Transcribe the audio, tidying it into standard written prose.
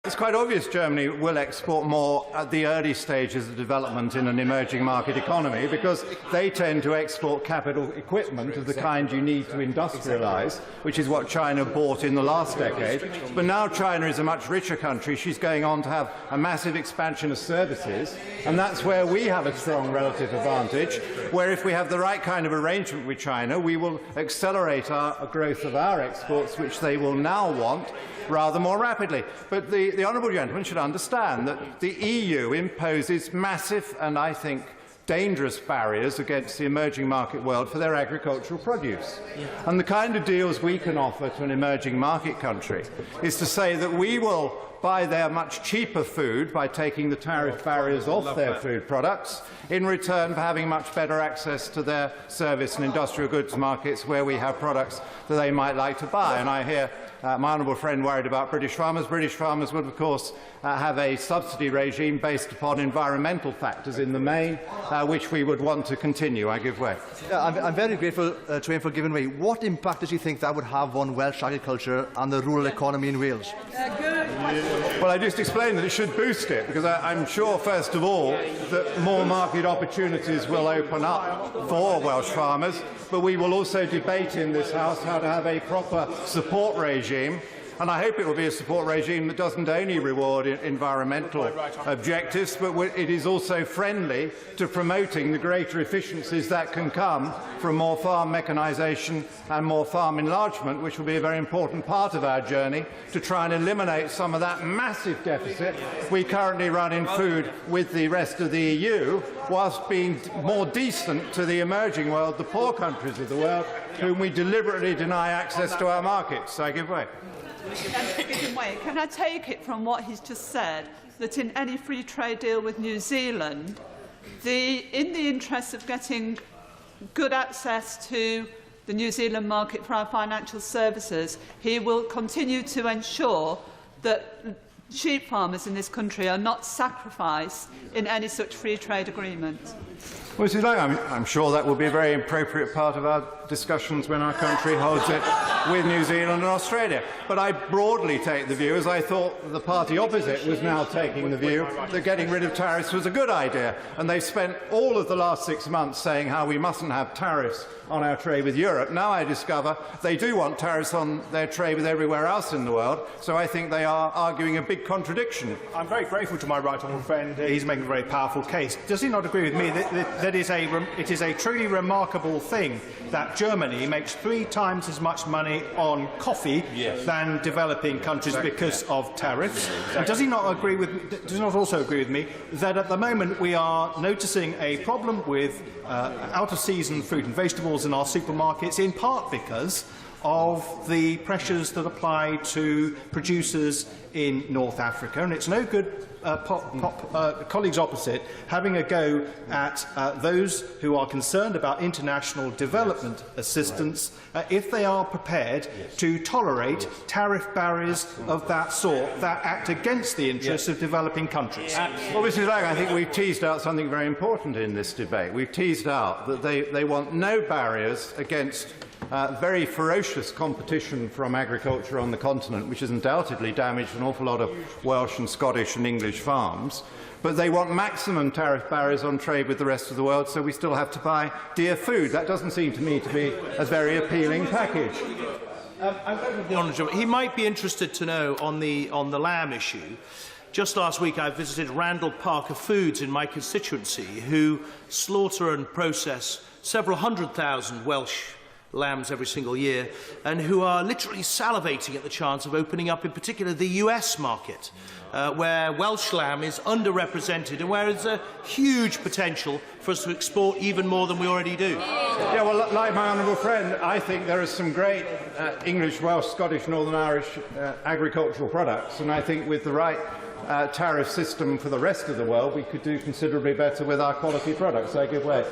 It's quite obvious Germany will export more at the early stages of development in an emerging market economy, because they tend to export capital equipment of the kind you need to industrialise, which is what China bought in the last decade. But now China is a much richer country. She's going on to have a massive expansion of services, and that's where we have a strong relative advantage, where if we have the right kind of arrangement with China, we will accelerate our growth of our exports, which they will now want, rather more rapidly. But the honourable gentleman should understand that the EU imposes massive and, I think, dangerous barriers against the emerging market world for their agricultural produce. And the kind of deals we can offer to an emerging market country is to say that we will buy their much cheaper food by taking the tariff barriers off their food products, in return for having much better access to their service and industrial goods markets where we have products that they might like to buy. And I hear my honourable friend worried about British farmers. British farmers would, of course, have a subsidy regime based upon environmental factors in the main, which we would want to continue. I give way. I'm very grateful to him for giving way. What impact does he think that would have on Welsh agriculture and the rural economy in Wales? Well, I just explained that it should boost it, because I'm sure, first of all, that more market opportunities will open up for Welsh farmers, but we will also debate in this House how to have a proper support regime. And I hope it will be a support regime that doesn't only reward environmental objectives, but it is also friendly to promoting the greater efficiencies that can come from more farm mechanisation and more farm enlargement, which will be a very important part of our journey to try and eliminate some of that massive deficit we currently run in food with the rest of the EU, whilst being more decent to the emerging world, the poor countries of the world, whom we deliberately deny access to our markets. I give way. Can I take it from what he's just said that in any free trade deal with New Zealand, in the interest of getting good access to the New Zealand market for our financial services, he will continue to ensure that sheep farmers in this country are not sacrificed in any such free trade agreement? Well, Mrs. Lang, I'm sure that will be a very appropriate part of our discussions when our country holds it with New Zealand and Australia. But I broadly take the view, as I thought the party opposite was now taking the view, that getting rid of tariffs was a good idea. And they've spent all of the last 6 months saying how we mustn't have tariffs on our trade with Europe. Now I discover they do want tariffs on their trade with everywhere else in the world, so I think they are arguing a big contradiction. I'm very grateful to my right honourable friend. He's making a very powerful case. Does he not agree with me that it is a truly remarkable thing that Germany makes 3 times as much money on coffee than developing countries because of tariffs? And does he not also agree with me that at the moment we are noticing a problem with out-of-season fruit and vegetables in our supermarkets, in part because of the pressures that apply to producers in North Africa, and it's no good colleagues opposite having a go at those who are concerned about international development assistance if they are prepared to tolerate tariff barriers of that sort that act against the interests of developing countries. Well, Mrs. Lang, I think we've teased out something very important in this debate. We've teased out that they want no barriers against very ferocious competition from agriculture on the continent, which has undoubtedly damaged an awful lot of Welsh and Scottish and English farms. But they want maximum tariff barriers on trade with the rest of the world, so we still have to buy dear food. That doesn't seem to me to be a very appealing package. He might be interested to know on the lamb issue. Just last week I visited Randall Parker Foods in my constituency, who slaughter and process several 100,000 Welsh lambs every single year, and who are literally salivating at the chance of opening up, in particular, the US market, where Welsh lamb is underrepresented and where there's a huge potential for us to export even more than we already do. Yeah, well, like my honourable friend, I think there are some great English, Welsh, Scottish, Northern Irish agricultural products, and I think with the right tariff system for the rest of the world, we could do considerably better with our quality products. I give way.